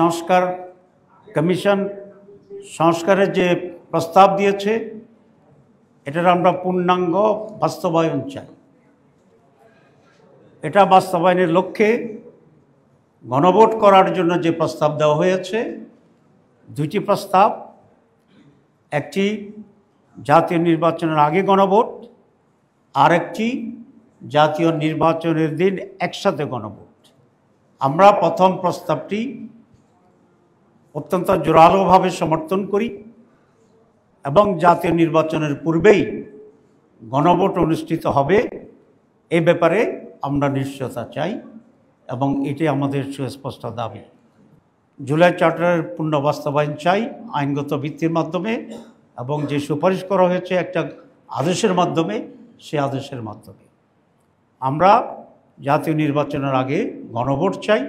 সংস্কার কমিশন সংস্কারের যে প্রস্তাব দিয়েছে এটার আমরা পূর্ণাঙ্গ বাস্তবায়ন চাই। এটা বাস্তবায়নের লক্ষ্যে গণভোট করার জন্য যে প্রস্তাব দেওয়া হয়েছে, দুইটি প্রস্তাব, একটি জাতীয় নির্বাচনের আগে গণভোট, আর একটি জাতীয় নির্বাচনের দিন একসাথে গণভোট। আমরা প্রথম প্রস্তাবটি অত্যন্ত জোরালোভাবে সমর্থন করি এবং জাতীয় নির্বাচনের পূর্বেই গণভোট অনুষ্ঠিত হবে এই ব্যাপারে আমরা নিশ্চয়তা চাই এবং এটি আমাদের সুস্পষ্ট দাবি। জুলাই চার্টারের পূর্ণ বাস্তবায়ন চাই আইনগত ভিত্তির মাধ্যমে এবং যে সুপারিশ করা হয়েছে একটা আদেশের মাধ্যমে, সে আদেশের মাধ্যমে। আমরা জাতীয় নির্বাচনের আগে গণভোট চাই,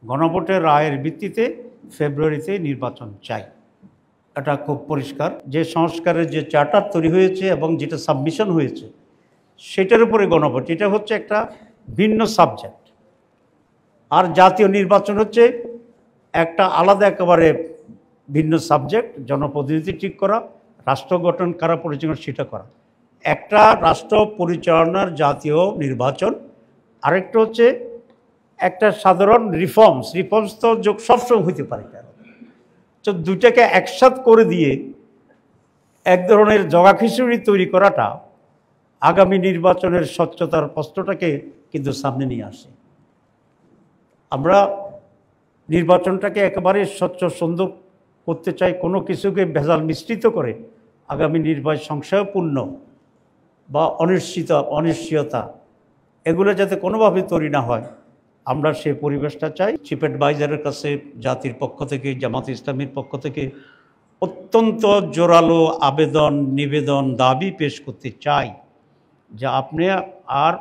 গণভোটের রায়ের ভিত্তিতে ফেব্রুয়ারিতে নির্বাচন চাই। এটা খুব পরিষ্কার। যে সংস্কারের যে চার্টার তৈরি হয়েছে এবং যেটা সাবমিশন হয়েছে সেটার উপরে গণভোট, এটা হচ্ছে একটা ভিন্ন সাবজেক্ট। আর জাতীয় নির্বাচন হচ্ছে একটা আলাদা একেবারে ভিন্ন সাবজেক্ট। জনপ্রতিনিধি ঠিক করা, রাষ্ট্র গঠন কারা পরিচালনা সেটা করা। একটা রাষ্ট্র পরিচালনার জাতীয় নির্বাচন, আরেকটা হচ্ছে একটা সাধারণ রিফর্মস তো সবসময় হইতে পারে। তো দুইটাকে একসাথ করে দিয়ে এক ধরনের জগাখিচুড়ি তৈরি করাটা আগামী নির্বাচনের স্বচ্ছতার প্রশ্নটাকে কিন্তু সামনে নিয়ে আসে। আমরা নির্বাচনটাকে একেবারে স্বচ্ছ সুন্দর করতে চাই, কোনো কিছুকে ভেজাল মিশ্রিত করে আগামী নির্বাচন সংশয়পূর্ণ বা অনিশ্চয়তা এগুলো যাতে কোনোভাবে তৈরি না হয়, আমরা সেই পরিবেশটা চাই। চিফ অ্যাডভাইজারের কাছে জাতির পক্ষ থেকে, জামাতে ইসলামীর পক্ষ থেকে অত্যন্ত জোরালো নিবেদন দাবি পেশ করতে চাই যে আপনি আর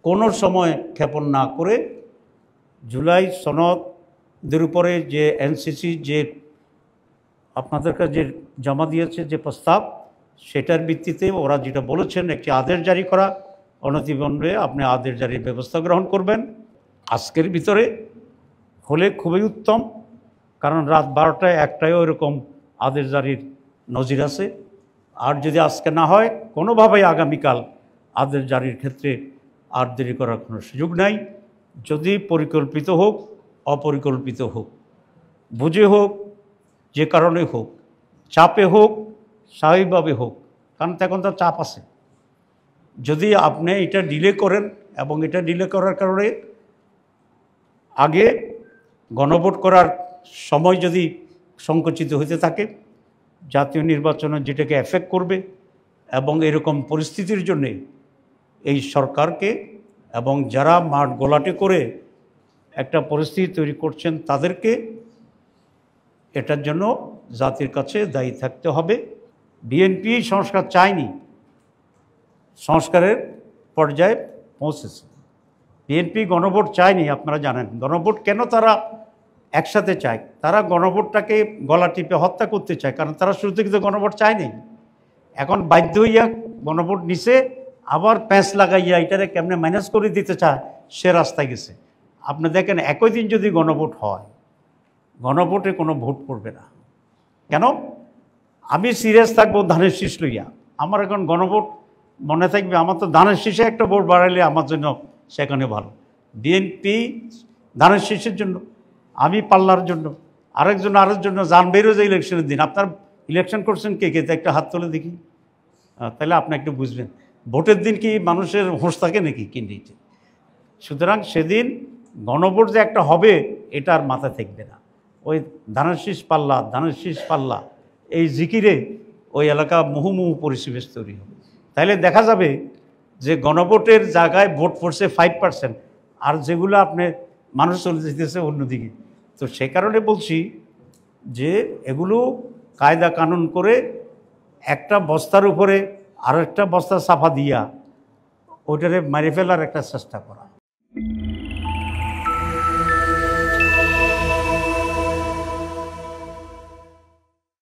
কোনো সময় ক্ষেপণ না করে জুলাই সনদের উপরে যে এনসিসি যে আপনাদের কাছে যে জমা দিয়েছে যে প্রস্তাব, সেটার ভিত্তিতে ওরা যেটা বলেছেন একটি আদেশ জারি করা, অনতিবিলম্বে আপনি আদেশ জারির ব্যবস্থা গ্রহণ করবেন আজকের ভিতরে হলে খুবই উত্তম। কারণ রাত 12টায় 1টায়ও এরকম আদেশ জারির নজির আছে। আর যদি আজকে না হয়, কোনোভাবেই আগামীকাল আদেশ জারির ক্ষেত্রে আর দেরি করার কোনো সুযোগ নাই। যদি পরিকল্পিত হোক, অপরিকল্পিত হোক, বুঝে হোক, যে কারণে হোক, চাপে হোক, স্বাভাবিকভাবে হোক, কারণ এখন তো চাপ আছে। যদি আপনি এটা ডিলে করেন এবং এটা ডিলে করার কারণে আগে গণভোট করার সময় যদি সংকুচিত হতে থাকে, জাতীয় নির্বাচনে যেটাকে এফেক্ট করবে এবং এরকম পরিস্থিতির জন্যে এই সরকারকে এবং যারা মাঠ গোলাটে করে একটা পরিস্থিতি তৈরি করছেন তাদেরকে এটার জন্য জাতির কাছে দায়ী থাকতে হবে। বিএনপি সংস্কার চায়নি, সংস্কারের পর্যায়ে পৌঁছেছে। বিএনপি গণভোট চায়নি, আপনারা জানেন। গণভোট কেন তারা একসাথে চায়? তারা গণভোটটাকে গলা টিপে হত্যা করতে চায়, কারণ তারা শুরু থেকে তো গণভোট চায়নি। এখন বাধ্য হইয়া গণভোট নিছে, আবার প্যাঁচ লাগাইয়া এটারে কেমনে মাইনাস করে দিতে চায় সে রাস্তায় গেছে। আপনি দেখেন একই দিন যদি গণভোট হয়, গণভোটে কোনো ভোট পড়বে না। কেন? আমি সিরিয়াস থাকবো ধানের শীষ লইয়া, আমার এখন গণভোট মনে থাকবে, আমার তো ধানের শীষে একটা ভোট বাড়াইলে আমার জন্য সেখানে ভালো। বিএনপি ধানের শীষের জন্য, আমি পাল্লার জন্য, আরেকজনের জন্য যান বেরো যে ইলেকশনের দিন। আপনার ইলেকশন করছেন কে কে? একটা হাত তুলে দেখি, তাহলে আপনি একটু বুঝবেন ভোটের দিন কি মানুষের হোঁশ থাকে নাকি কিনতে। সুতরাং সেদিন গণভোট যে একটা হবে এটা আর মাথা থাকবে না। ওই ধানের শীষ পাল্লা এই জিকিরে ওই এলাকা মুহুমুহু পরিবেশ তৈরি হবে। তাইলে দেখা যাবে যে গণভোটের জায়গায় ভোট পড়ছে 5%, আর যেগুলো আপনি মানুষ চলে যেতেছে অন্যদিকে। তো সে কারণে বলছি যে এগুলো কায়দা কানুন করে একটা বস্তার উপরে আরেকটা বস্তা চাপা দিয়া ওইটারে মেরে ফেলার একটা চেষ্টা করা।